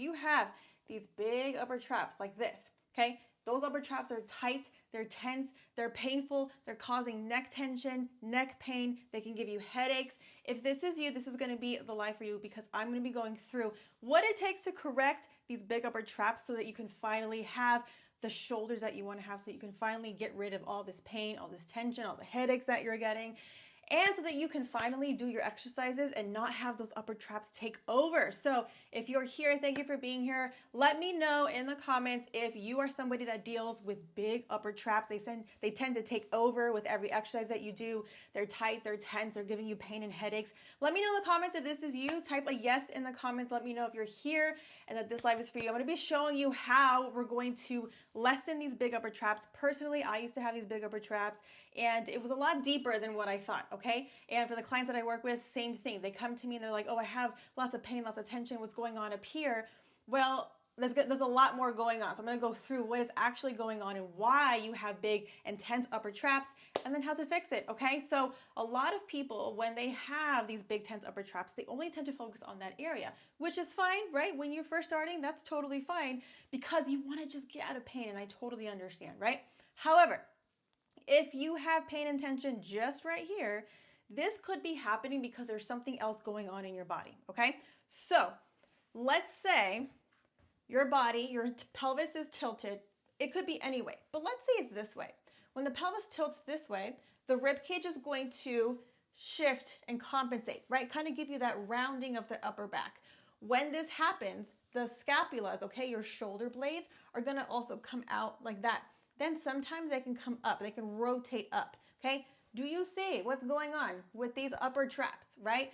you have these big upper traps like this, okay? Those upper traps are tight, they're tense, they're painful, they're causing neck tension, neck pain, they can give you headaches. If this is you, this is gonna be the life for you, because I'm gonna be going through what it takes to correct these big upper traps so that you can finally have the shoulders that you wanna have, so that you can finally get rid of all this pain, all this tension, all the headaches that you're getting, and so that you can finally do your exercises and not have those upper traps take over. So if you're here, thank you for being here. Let me know in the comments if you are somebody that deals with big upper traps. They tend to take over with every exercise that you do. They're tight, they're tense, they're giving you pain and headaches. Let me know in the comments if this is you. Type a yes in the comments. Let me know if you're here and that this live is for you. I'm gonna be showing you how we're going to lessen these big upper traps. Personally, I used to have these big upper traps and it was a lot deeper than what I thought. Okay. And for the clients that I work with, same thing. They come to me and they're like, oh, I have lots of pain, lots of tension. What's going on up here? Well, there's a lot more going on. So I'm going to go through what is actually going on and why you have big, intense upper traps, and then how to fix it. Okay. So a lot of people, when they have these big, tense upper traps, they only tend to focus on that area, which is fine, right? When you're first starting, that's totally fine because you want to just get out of pain. And I totally understand, right? However, if you have pain and tension just right here, this could be happening because there's something else going on in your body, okay? So let's say your body, your pelvis is tilted. It could be any way, but let's say it's this way. When the pelvis tilts this way, the rib cage is going to shift and compensate, right? Kind of give you that rounding of the upper back. When this happens, the scapulas, okay, your shoulder blades are gonna also come out like that. Then sometimes they can come up, they can rotate up, okay? Do you see what's going on with these upper traps, right?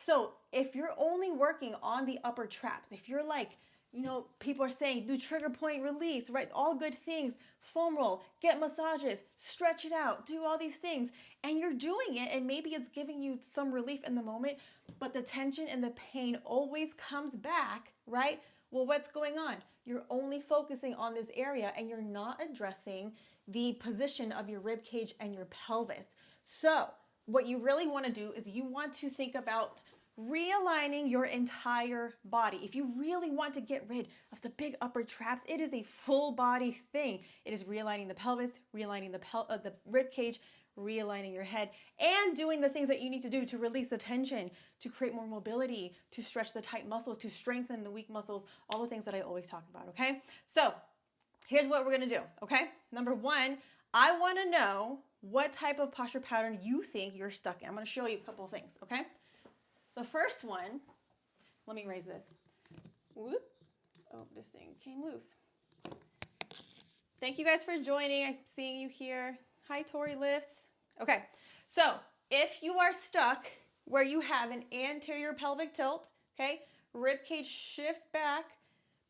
So if you're only working on the upper traps, if you're like, you know, people are saying do trigger point release, right? All good things, foam roll, get massages, stretch it out, do all these things, and you're doing it and maybe it's giving you some relief in the moment, but the tension and the pain always comes back, right? Well, what's going on? You're only focusing on this area and you're not addressing the position of your rib cage and your pelvis. So what you really want to do is you want to think about realigning your entire body. If you really want to get rid of the big upper traps, it is a full body thing. It is realigning the pelvis, realigning the rib cage, realigning your head, and doing the things that you need to do to release the tension, to create more mobility, to stretch the tight muscles, to strengthen the weak muscles, all the things that I always talk about, okay? So here's what we're gonna do, okay? Number one, I wanna know what type of posture pattern you think you're stuck in. I'm gonna show you a couple of things, okay? The first one, let me raise this. Whoop. Oh, this thing came loose. Thank you guys for joining. I'm seeing you here. Hi, Tori Lifts. Okay, so if you are stuck where you have an anterior pelvic tilt, okay, rib cage shifts back,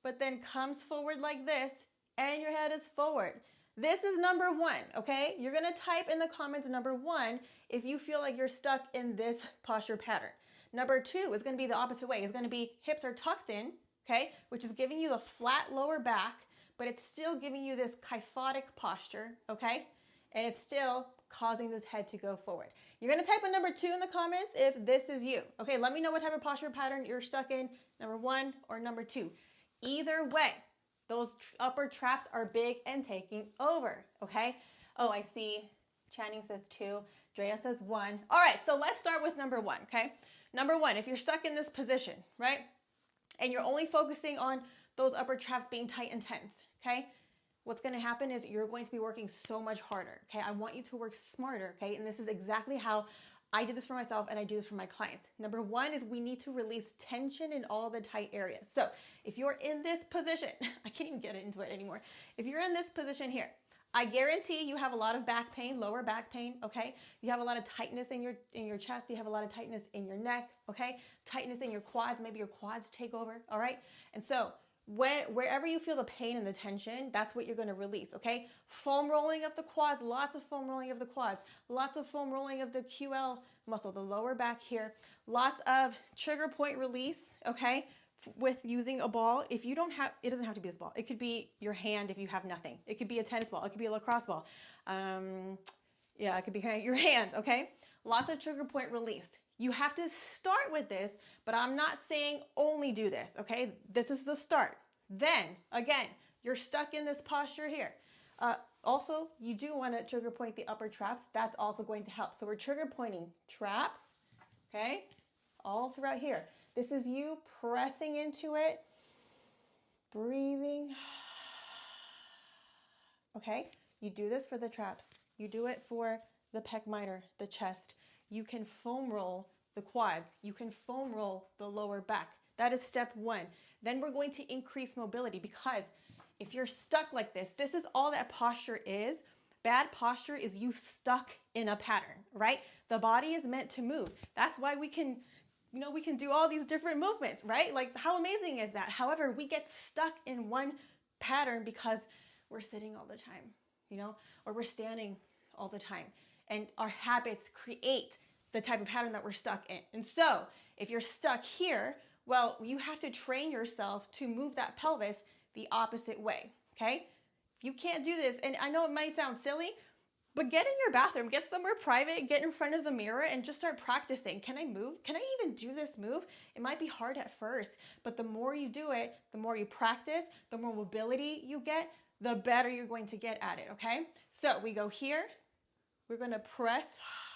but then comes forward like this, and your head is forward. This is number one, okay? You're gonna type in the comments number one if you feel like you're stuck in this posture pattern. Number two is gonna be the opposite way. It's gonna be hips are tucked in, okay, which is giving you a flat lower back, but it's still giving you this kyphotic posture, okay? And it's still causing this head to go forward. You're gonna type in number two in the comments if this is you. Okay, let me know what type of posture pattern you're stuck in, number one or number two. Either way, those upper traps are big and taking over, okay? Oh, I see Channing says two, Drea says one. All right, so let's start with number one, okay? Number one, if you're stuck in this position, right? And you're only focusing on those upper traps being tight and tense, okay? What's gonna happen is you're going to be working so much harder, okay? I want you to work smarter, okay? And this is exactly how I did this for myself and I do this for my clients. Number one is we need to release tension in all the tight areas. So if you're in this position, I can't even get into it anymore. If you're in this position here, I guarantee you have a lot of back pain, lower back pain, okay? You have a lot of tightness in your chest. You have a lot of tightness in your neck, okay? Tightness in your quads. Maybe your quads take over, all right? And so wherever you feel the pain and the tension, that's what you're going to release, okay? Foam rolling of the quads, lots of foam rolling of the quads, lots of foam rolling of the QL muscle, the lower back here, lots of trigger point release, okay? With using a ball. If you don't have, it doesn't have to be this ball. It could be your hand if you have nothing. It could be a tennis ball. It could be a lacrosse ball. Yeah, it could be your hand, okay? Lots of trigger point release. You have to start with this, but I'm not saying only do this, okay? This is the start. Then, again, you're stuck in this posture here. Also, you do want to trigger point the upper traps. That's also going to help. So we're trigger pointing traps, okay? All throughout here. This is you pressing into it, breathing. Okay? You do this for the traps. You do it for the pec minor, the chest. You can foam roll the quads. You can foam roll the lower back. That is step one. Then we're going to increase mobility, because if you're stuck like this, this is all that posture is. Bad posture is you stuck in a pattern, right? The body is meant to move. That's why we can, we can do all these different movements, right? Like, how amazing is that? However, we get stuck in one pattern because we're sitting all the time, or we're standing all the time. And our habits create the type of pattern that we're stuck in. And so if you're stuck here, well, you have to train yourself to move that pelvis the opposite way, okay? If you can't do this, and I know it might sound silly, but get in your bathroom, get somewhere private, get in front of the mirror and just start practicing. Can I move? Can I even do this move? It might be hard at first, but the more you do it, the more you practice, the more mobility you get, the better you're going to get at it, okay? So we go here. We're going to press,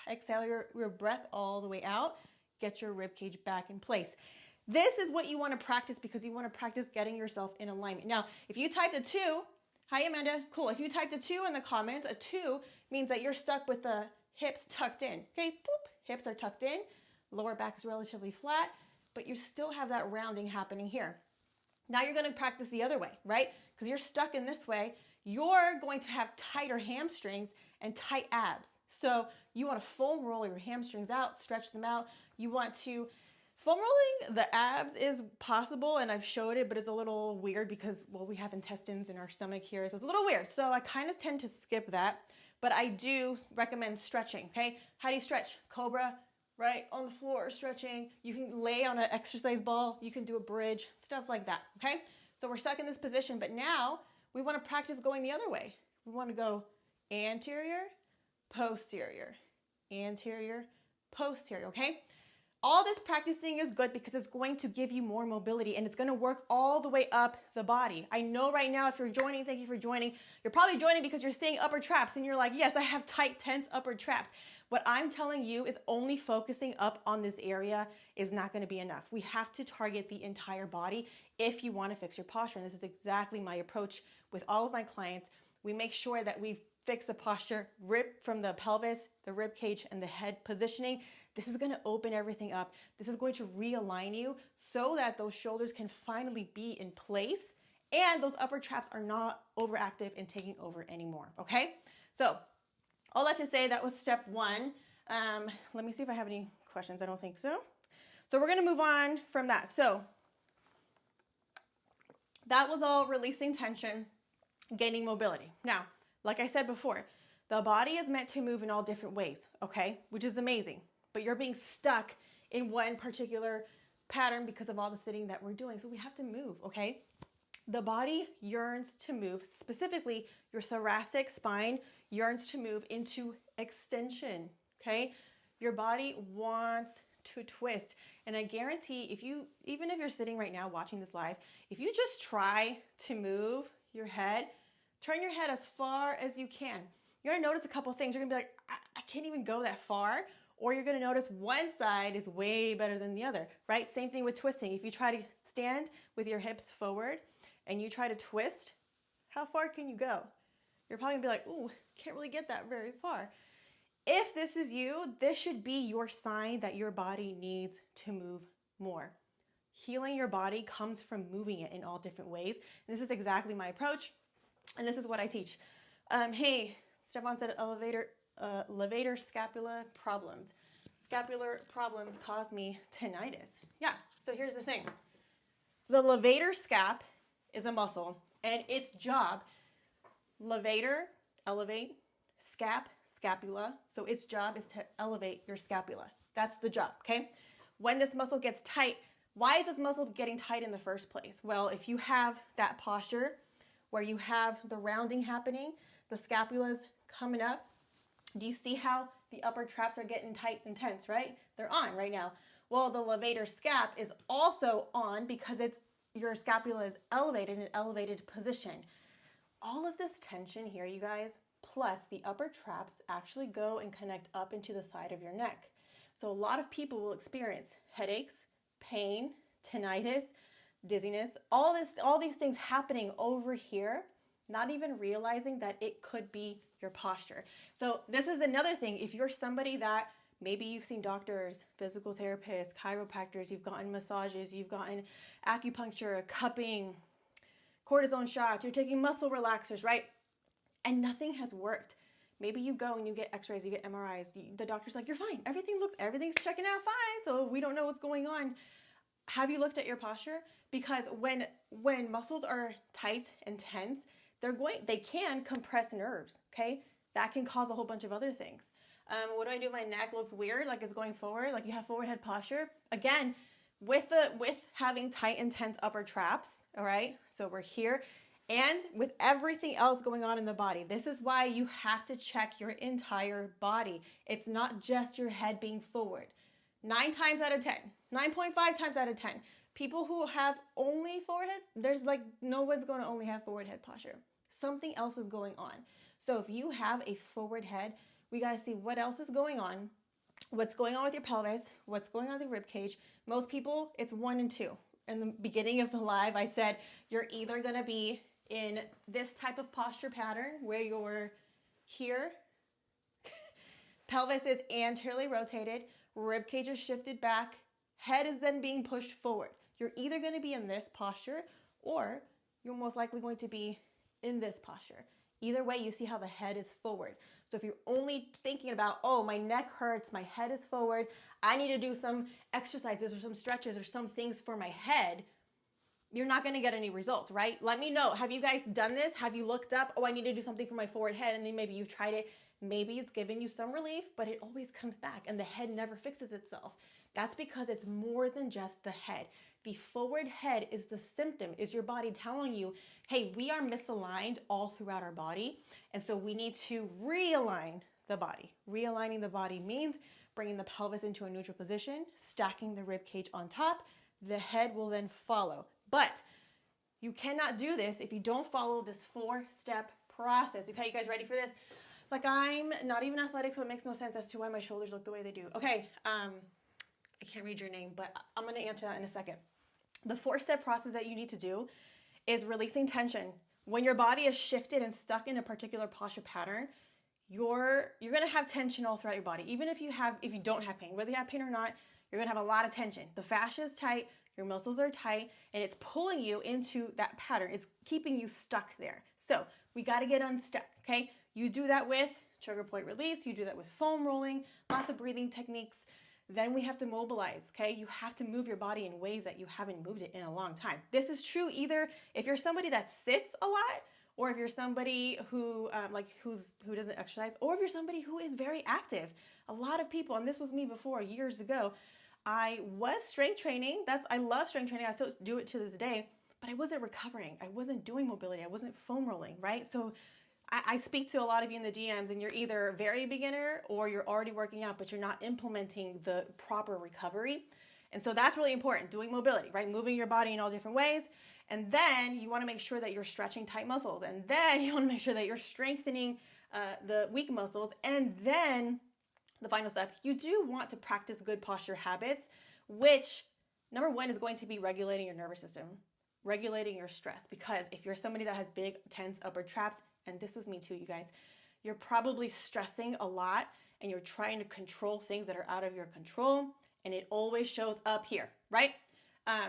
exhale your breath all the way out. Get your rib cage back in place. This is what you want to practice, because you want to practice getting yourself in alignment. Now, if you typed a 2, hi Amanda, cool. If you typed a 2 in the comments, a 2 means that you're stuck with the hips tucked in. Okay, boop, hips are tucked in, lower back is relatively flat, but you still have that rounding happening here. Now you're going to practice the other way, right? Because you're stuck in this way, you're going to have tighter hamstrings and tight abs. So you want to foam roll your hamstrings out, stretch them out. You want to foam rolling the abs is possible, and I've showed it, but it's a little weird because, well, we have intestines in our stomach here, so it's a little weird. So I kind of tend to skip that, but I do recommend stretching, okay? How do you stretch? Cobra, right? On the floor, stretching. You can lay on an exercise ball. You can do a bridge, stuff like that, okay? So we're stuck in this position, but now we want to practice going the other way. We want to go anterior, posterior, anterior, posterior, okay? All this practicing is good because it's going to give you more mobility, and it's going to work all the way up the body. I know right now, if you're joining, thank you for joining. You're probably joining because you're seeing upper traps and you're like, yes, I have tight, tense upper traps. What I'm telling you is only focusing up on this area is not going to be enough. We have to target the entire body if you want to fix your posture. And this is exactly my approach with all of my clients. We make sure that we fix the posture, rip from the pelvis, the rib cage, and the head positioning. This is going to open everything up. This is going to realign you so that those shoulders can finally be in place and those upper traps are not overactive and taking over anymore, okay? So all that to say, that was step one. Let me see if I have any questions. I don't think so. So we're going to move on from that. So that was all releasing tension, gaining mobility. Now, like I said before, the body is meant to move in all different ways, okay? Which is amazing. But you're being stuck in one particular pattern because of all the sitting that we're doing. So we have to move, okay? The body yearns to move. Specifically, your thoracic spine yearns to move into extension, okay? Your body wants to twist. And I guarantee even if you're sitting right now watching this live, if you just try to move your head, turn your head as far as you can, you're gonna notice a couple things. You're gonna be like, I can't even go that far. Or you're gonna notice one side is way better than the other, right? Same thing with twisting. If you try to stand with your hips forward and you try to twist, how far can you go? You're probably gonna be like, ooh, can't really get that very far. If this is you, this should be your sign that your body needs to move more. Healing your body comes from moving it in all different ways. And this is exactly my approach, and this is what I teach. Hey, Stefan said levator scapula problems. Scapular problems cause me tinnitus. Yeah, so here's the thing. The levator scap is a muscle, and its job, levator, elevate, scapula. So its job is to elevate your scapula. That's the job, okay? When this muscle gets tight, why is this muscle getting tight in the first place? Well, if you have that posture where you have the rounding happening, the scapula's coming up, do you see how the upper traps are getting tight and tense, right? They're on right now. Well, the levator scap is also on because your scapula is elevated in an elevated position. All of this tension here, you guys, plus the upper traps actually go and connect up into the side of your neck. So a lot of people will experience headaches, pain, tinnitus, dizziness, all these things happening over here, not even realizing that it could be your posture. So this is another thing. If you're somebody that maybe you've seen doctors, physical therapists, chiropractors, you've gotten massages, you've gotten acupuncture, cupping, cortisone shots, you're taking muscle relaxers, right? And nothing has worked. Maybe you go and you get x-rays, you get MRIs, the doctor's like, you're fine. Everything's checking out fine. So we don't know what's going on. Have you looked at your posture? Because when muscles are tight and tense, they can compress nerves, okay? That can cause a whole bunch of other things. What do I do? My neck looks weird, like it's going forward, like you have forward head posture. Again, with having tight and tense upper traps, all right? So we're here. And with everything else going on in the body, this is why you have to check your entire body. It's not just your head being forward. 9 times out of 10, 9.5 times out of 10, people who have only forward head, there's like no one's going to only have forward head posture. Something else is going on. So if you have a forward head, we got to see what else is going on. What's going on with your pelvis? What's going on with your rib cage? Most people, it's 1 and 2. In the beginning of the live, I said you're either going to be in this type of posture pattern where you're here, pelvis is anteriorly rotated, rib cage is shifted back, head is then being pushed forward. You're either going to be in this posture or you're most likely going to be in this posture. Either way, you see how the head is forward. So if you're only thinking about, oh, my neck hurts, my head is forward, I need to do some exercises or some stretches or some things for my head, you're not going to get any results, right? Let me know. Have you guys done this? Have you looked up, oh, I need to do something for my forward head, and then maybe you've tried it. Maybe it's given you some relief, but it always comes back and the head never fixes itself. That's because it's more than just the head. The forward head is the symptom, is your body telling you, hey, we are misaligned all throughout our body. And so we need to realign the body. Realigning the body means bringing the pelvis into a neutral position, stacking the rib cage on top. The head will then follow. But you cannot do this if you don't follow this 4-step process. Okay, you guys ready for this? Like, I'm not even athletic, so it makes no sense as to why my shoulders look the way they do. Okay, I can't read your name, but I'm going to answer that in a second. The 4-step process that you need to do is releasing tension. When your body is shifted and stuck in a particular posture pattern, you're going to have tension all throughout your body. Even if you don't have pain, whether you have pain or not, you're going to have a lot of tension. The fascia is tight, your muscles are tight, and it's pulling you into that pattern. It's keeping you stuck there. So we got to get unstuck, okay? You do that with trigger point release. You do that with foam rolling, lots of breathing techniques. Then we have to mobilize, okay? You have to move your body in ways that you haven't moved it in a long time. This is true either if you're somebody that sits a lot, or if you're somebody who who doesn't exercise, or if you're somebody who is very active. A lot of people, and this was me before years ago, I was strength training. I love strength training. I still do it to this day, but I wasn't recovering. I wasn't doing mobility. I wasn't foam rolling, right? So I speak to a lot of you in the DMs, and you're either very beginner or you're already working out, but you're not implementing the proper recovery. And so that's really important, doing mobility, right? Moving your body in all different ways. And then you want to make sure that you're stretching tight muscles. And then you want to make sure that you're strengthening the weak muscles. And then the final step, you do want to practice good posture habits, which number 1 is going to be regulating your nervous system, regulating your stress. Because if you're somebody that has big, tense upper traps, and this was me too, you guys, you're probably stressing a lot and you're trying to control things that are out of your control, and it always shows up here, right?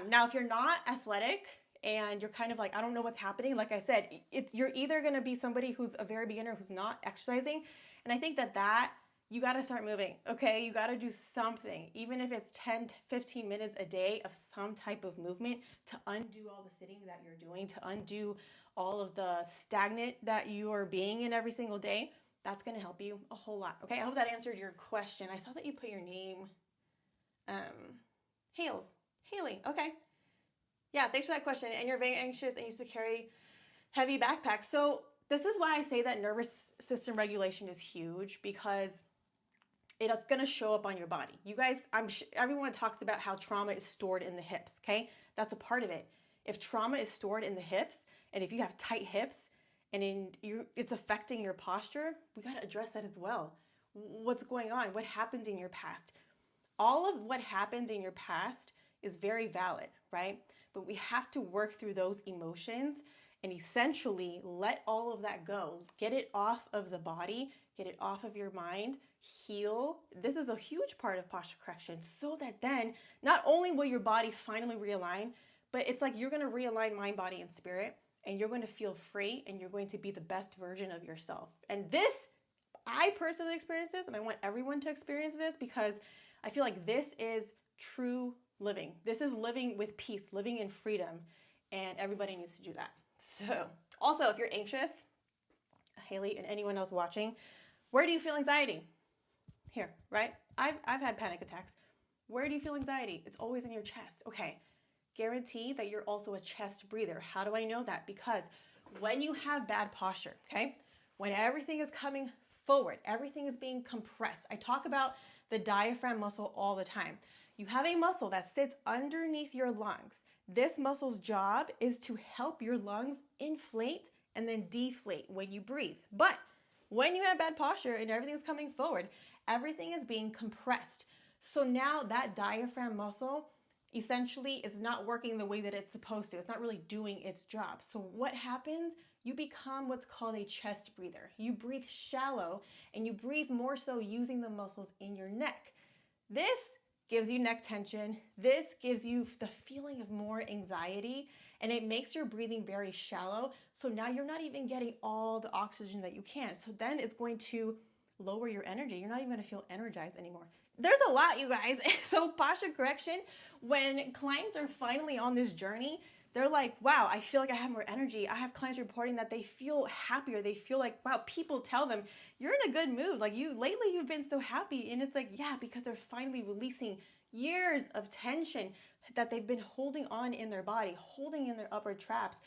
Now, if you're not athletic and you're kind of like, I don't know what's happening, like I said, you're either going to be somebody who's a very beginner who's not exercising, and I think that you got to start moving, okay? You got to do something, even if it's 10 to 15 minutes a day of some type of movement to undo all the sitting that you're doing, to undo all of the stagnant that you are being in every single day. That's going to help you a whole lot, okay? I hope that answered your question. I saw that you put your name, Haley, okay. Yeah, thanks for that question. And you're very anxious and used to carry heavy backpacks. So this is why I say that nervous system regulation is huge, because it's going to show up on your body. You guys, everyone talks about how trauma is stored in the hips, okay? That's a part of it. If trauma is stored in the hips, and if you have tight hips, and it's affecting your posture, we got to address that as well. What's going on? What happened in your past? All of what happened in your past is very valid, right? But we have to work through those emotions and essentially let all of that go. Get it off of the body, get it off of your mind, heal. This is a huge part of posture correction, so that then not only will your body finally realign, but it's like you're going to realign mind, body, and spirit, and you're going to feel free, and you're going to be the best version of yourself. And this, I personally experience this, and I want everyone to experience this, because I feel like this is true living. This is living with peace, living in freedom, and everybody needs to do that. So also, if you're anxious, Haley and anyone else watching, where do you feel anxiety? Here, right? I've had panic attacks. Where do you feel anxiety? It's always in your chest. Okay, guarantee that you're also a chest breather. How do I know that? Because when you have bad posture, okay, when everything is coming forward, everything is being compressed. I talk about the diaphragm muscle all the time. You have a muscle that sits underneath your lungs. This muscle's job is to help your lungs inflate and then deflate when you breathe. But when you have bad posture and everything's coming forward, everything is being compressed. So now that diaphragm muscle essentially is not working the way that it's supposed to. It's not really doing its job. So what happens? You become what's called a chest breather. You breathe shallow, and you breathe more so using the muscles in your neck. This gives you neck tension. This gives you the feeling of more anxiety, and it makes your breathing very shallow. So now you're not even getting all the oxygen that you can. So then it's going to lower your energy. You're not even going to feel energized anymore. There's a lot, you guys. So posture correction, when clients are finally on this journey, they're like, wow, I feel like I have more energy. I have clients reporting that they feel happier. They feel like, wow, people tell them, you're in a good mood. Like lately you've been so happy. And it's like, yeah, because they're finally releasing years of tension that they've been holding on in their body, holding in their upper traps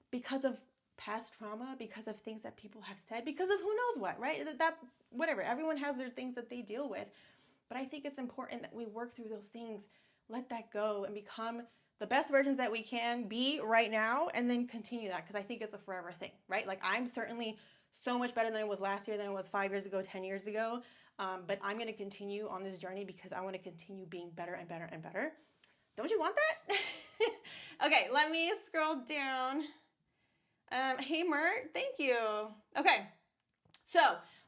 because of past trauma, because of things that people have said, because of who knows what, right? That whatever, everyone has their things that they deal with. But I think it's important that we work through those things, let that go, and become the best versions that we can be right now, and then continue that, because I think it's a forever thing, right? Like I'm certainly so much better than I was last year, than I was 5 years ago, 10 years ago. But I'm going to continue on this journey because I want to continue being better and better and better. Don't you want that? Okay, let me scroll down. Hey, Mert, thank you. Okay, so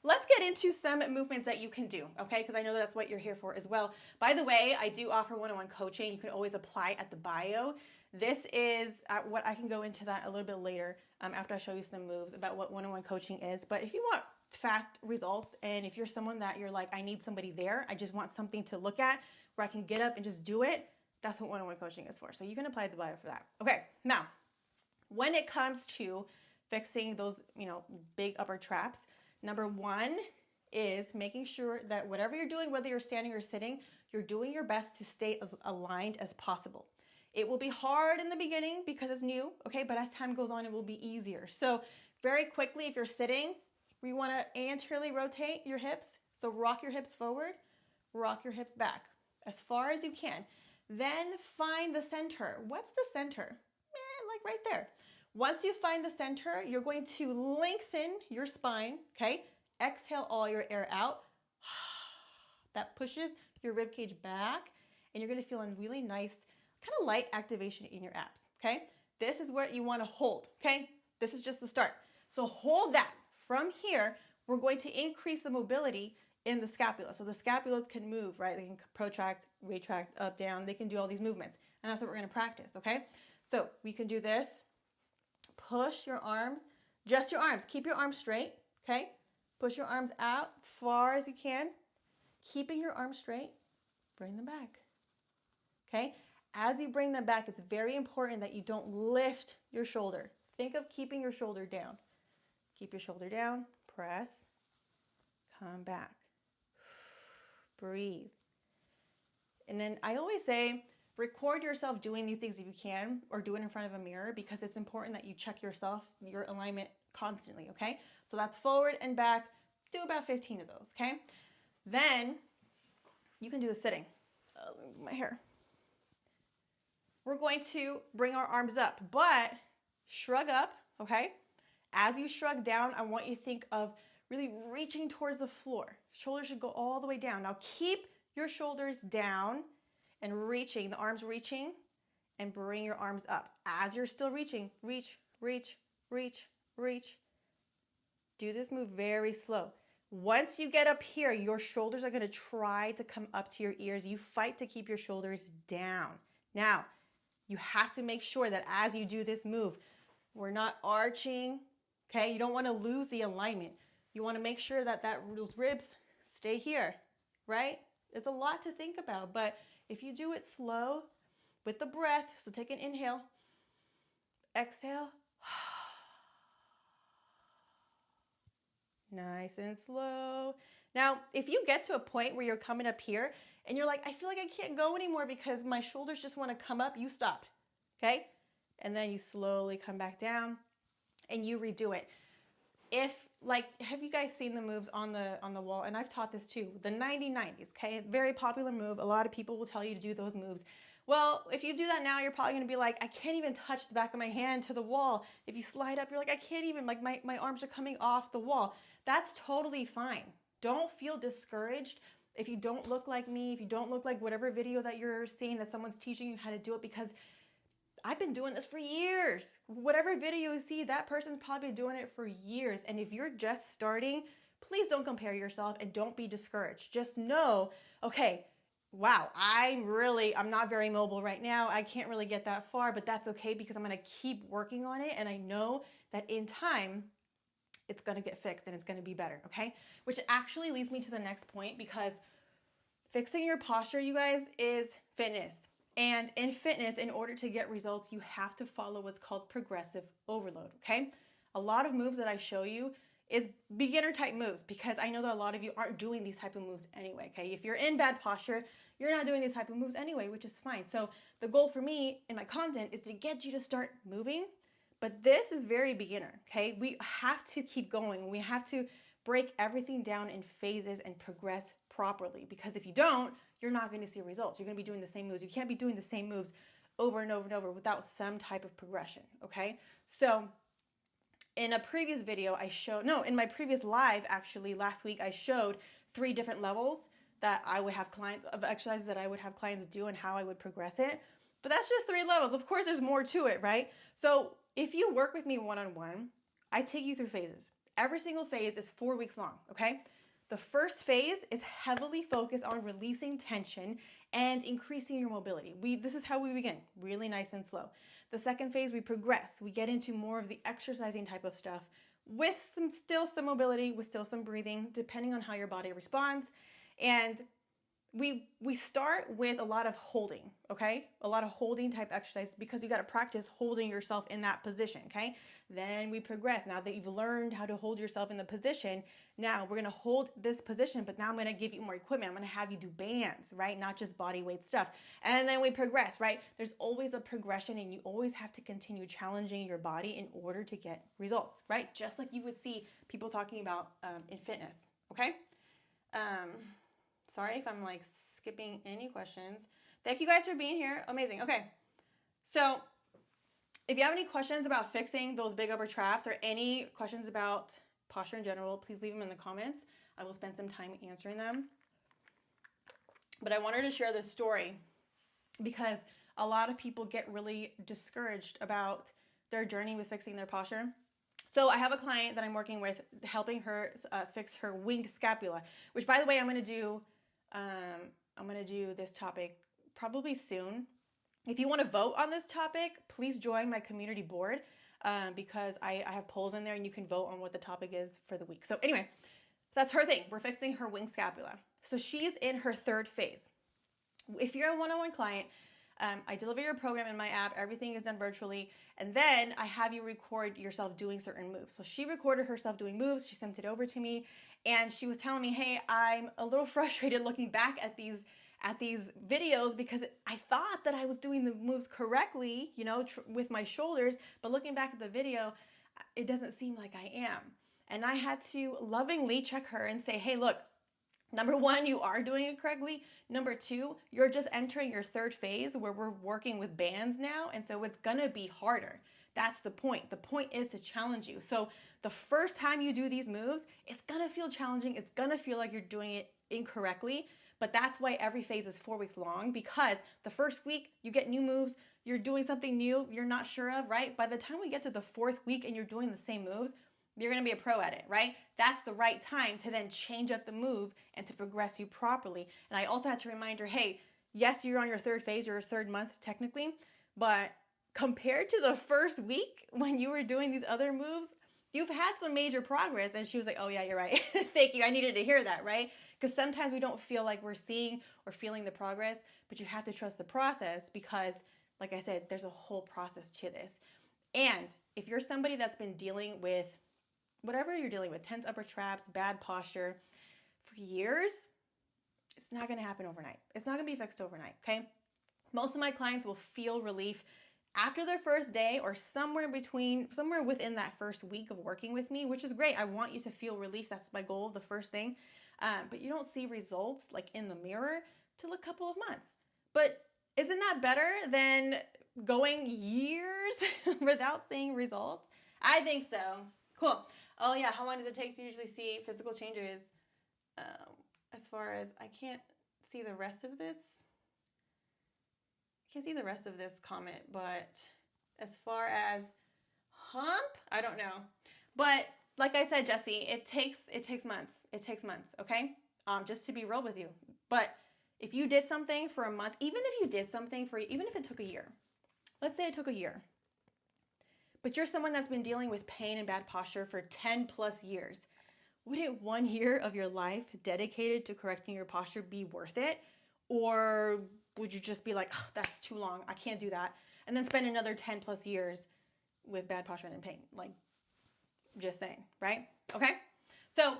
let's get into some movements that you can do, okay? Because I know that's what you're here for as well. By the way, I do offer one-on-one coaching. You can always apply at the bio. This is what I can go into that a little bit later after I show you some moves about what one-on-one coaching is. But if you want fast results, and if you're someone that you're like, I need somebody there, I just want something to look at where I can get up and just do it, that's what one-on-one coaching is for. So you can apply at the bio for that. Okay, now, when it comes to fixing those, big upper traps, number one is making sure that whatever you're doing, whether you're standing or sitting, you're doing your best to stay as aligned as possible. It will be hard in the beginning because it's new, okay? But as time goes on, it will be easier. So very quickly, if you're sitting, we want to anteriorly rotate your hips. So rock your hips forward, rock your hips back as far as you can. Then find the center. What's the center? Like right there. Once you find the center, you're going to lengthen your spine, okay? Exhale all your air out. That pushes your rib cage back, and you're going to feel a really nice, kind of light activation in your abs, okay? This is what you want to hold, okay? This is just the start. So hold that. From here, we're going to increase the mobility in the scapula. So the scapulas can move, right? They can protract, retract, up, down. They can do all these movements, and that's what we're going to practice, okay? So we can do this. Push your arms, just your arms. Keep your arms straight, okay? Push your arms out far as you can. Keeping your arms straight, bring them back, okay? As you bring them back, it's very important that you don't lift your shoulder. Think of keeping your shoulder down. Keep your shoulder down, press, come back, breathe. And then I always say, record yourself doing these things if you can, or do it in front of a mirror, because it's important that you check yourself, your alignment constantly, okay? So that's forward and back. Do about 15 of those, okay? Then You can do this sitting. Let me move my hair. We're going to bring our arms up, but shrug up, okay? As you shrug down, I want you to think of really reaching towards the floor. Shoulders should go all the way down. Now keep your shoulders down and reaching, the arms reaching, and bring your arms up. As you're still reaching, reach, reach, reach, reach. Do this move very slow. Once you get up here, your shoulders are gonna try to come up to your ears. You fight to keep your shoulders down. Now, you have to make sure that as you do this move, we're not arching, okay? You don't wanna lose the alignment. You wanna make sure that those ribs stay here, right? It's a lot to think about, but if you do it slow with the breath, so take an inhale, exhale, nice and slow. Now, if you get to a point where you're coming up here and you're like, I feel like I can't go anymore because my shoulders just want to come up, you stop, okay? And then you slowly come back down and you redo it. Have you guys seen the moves on the wall? And I've taught this too, the 90-90s, okay? Very popular move. A lot of people will tell you to do those moves. Well, if you do that now, you're probably gonna be like, I can't even touch the back of my hand to the wall. If you slide up, you're like, I can't even, like my arms are coming off the wall. That's totally fine. Don't feel discouraged if you don't look like me, if you don't look like whatever video that you're seeing that someone's teaching you how to do it, because I've been doing this for years. Whatever video you see, that person's probably been doing it for years. And if you're just starting, please don't compare yourself and don't be discouraged. Just know, okay, wow, I'm not very mobile right now. I can't really get that far, but that's okay because I'm gonna keep working on it. And I know that in time, it's gonna get fixed and it's gonna be better, okay? Which actually leads me to the next point, because fixing your posture, you guys, is fitness. And in fitness, in order to get results, you have to follow what's called progressive overload, okay? A lot of moves that I show you is beginner type moves, because I know that a lot of you aren't doing these type of moves anyway, okay? If you're in bad posture, you're not doing these type of moves anyway, which is fine. So the goal for me in my content is to get you to start moving, but this is very beginner, okay? We have to keep going. We have to break everything down in phases and progress properly, because if you don't, you're not going to see results. You're going to be doing the same moves. You can't be doing the same moves over and over and over without some type of progression, okay? So in a previous video, in my previous live, actually, last week, I showed 3 different levels that I would have exercises that I would have clients do and how I would progress it. But that's just 3 levels. Of course, there's more to it, right? So if you work with me one-on-one, I take you through phases. Every single phase is 4 weeks long, okay? The first phase is heavily focused on releasing tension and increasing your mobility. This is how we begin, really nice and slow. The second phase, we progress. We get into more of the exercising type of stuff with still some mobility, with still some breathing, depending on how your body responds. And we start with a lot of holding, okay? A lot of holding type exercise, because you got to practice holding yourself in that position, okay? Then we progress. Now that you've learned how to hold yourself in the position, now we're going to hold this position, but now I'm going to give you more equipment. I'm going to have you do bands, right? Not just body weight stuff. And then we progress, right? There's always a progression, and you always have to continue challenging your body in order to get results, right? Just like you would see people talking about in fitness, okay? Sorry if I'm like skipping any questions. Thank you guys for being here. Amazing. Okay. So if you have any questions about fixing those big upper traps, or any questions about posture in general, please leave them in the comments. I will spend some time answering them. But I wanted to share this story because a lot of people get really discouraged about their journey with fixing their posture. So I have a client that I'm working with, helping her fix her winged scapula, which, by the way, I'm going to do this topic probably soon. If you want to vote on this topic, please join my community board, because I have polls in there and you can vote on what the topic is for the week. So anyway, that's her thing. We're fixing her winged scapula. So she's in her 3rd phase. If you're a one-on-one client, I deliver your program in my app. Everything is done virtually. And then I have you record yourself doing certain moves. So she recorded herself doing moves. She sent it over to me. And she was telling me, hey, I'm a little frustrated looking back at these videos, because I thought that I was doing the moves correctly, with my shoulders. But looking back at the video, it doesn't seem like I am. And I had to lovingly check her and say, hey, look, Number one, you are doing it correctly. Number two, you're just entering your third phase where we're working with bands now. And so it's gonna be harder. That's the point. The point is to challenge you. So the first time you do these moves, it's gonna feel challenging. It's gonna feel like you're doing it incorrectly. But that's why every phase is 4 weeks long, because the first week you get new moves, you're doing something new you're not sure of, right? By the time we get to the fourth week and you're doing the same moves, you're going to be a pro at it, right? That's the right time to then change up the move and to progress you properly. And I also had to remind her, hey, yes, you're on your third phase, your third month technically, but compared to the first week when you were doing these other moves, you've had some major progress. And she was like, oh yeah, you're right. Thank you. I needed to hear that, right? Because sometimes we don't feel like we're seeing or feeling the progress, but you have to trust the process because, like I said, there's a whole process to this. And if you're somebody that's been dealing with whatever you're dealing with, tense upper traps, bad posture for years, it's not going to happen overnight. It's not going to be fixed overnight, okay? Most of my clients will feel relief after their first day or somewhere within that first week of working with me, which is great. I want you to feel relief. That's my goal, the first thing. But you don't see results like in the mirror till a couple of months. But isn't that better than going years without seeing results? I think so. Cool. Oh yeah, how long does it take to usually see physical changes? As far as I can't see the rest of this. I can't see the rest of this comment, but as far as hump, I don't know. But like I said, Jesse, it takes months. It takes months, okay? Just to be real with you. But if you did something for a month, even if it took a year, let's say it took a year, but you're someone that's been dealing with pain and bad posture for 10 plus years, wouldn't 1 year of your life dedicated to correcting your posture be worth it? Or would you just be like, oh, that's too long, I can't do that, and then spend another 10 plus years with bad posture and pain? Like, just saying, right? Okay? So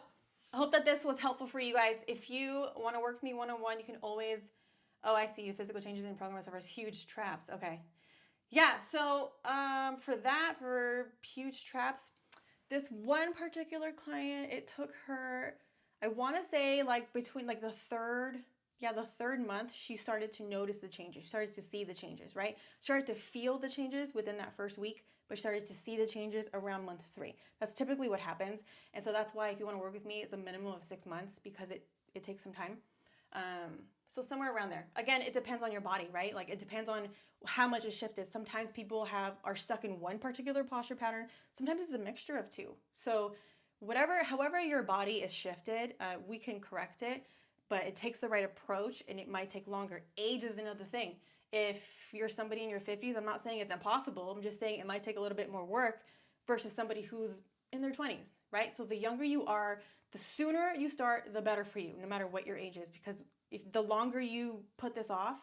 I hope that this was helpful for you guys. If you want to work with me one-on-one, you can always, oh, I see you, physical changes in program suffers huge traps. Okay. Yeah, so for huge traps, this one particular client, it took her, I want to say like between like the third month, she started to notice the changes. She started to see the changes, right? Started to feel the changes within that first week, but started to see the changes around month 3. That's typically what happens. And so that's why if you want to work with me, it's a minimum of 6 months because it takes some time. So somewhere around there. Again, it depends on your body, right? Like it depends on how much is shifted. Sometimes people are stuck in one particular posture pattern. Sometimes it's a mixture of two. So however your body is shifted, we can correct it, but it takes the right approach and it might take longer. Age is another thing. If you're somebody in your 50s, I'm not saying it's impossible. I'm just saying it might take a little bit more work versus somebody who's in their 20s, right? So the younger you are, the sooner you start, the better for you, no matter what your age is, because if the longer you put this off,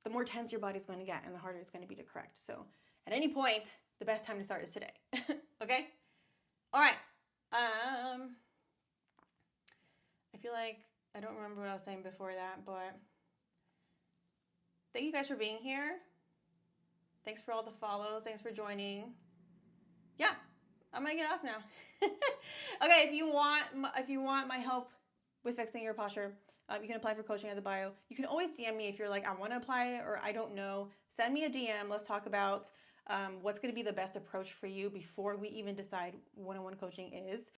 the more tense your body's going to get and the harder it's going to be to correct. So at any point, the best time to start is today. Okay? All right. I feel like I don't remember what I was saying before that, but thank you guys for being here. Thanks for all the follows. Thanks for joining. Yeah, I'm gonna get off now. Okay, if you want my help with fixing your posture, you can apply for coaching at the bio. You can always DM me if you're like, I want to apply or I don't know. Send me a DM. Let's talk about what's going to be the best approach for you before we even decide one-on-one coaching is.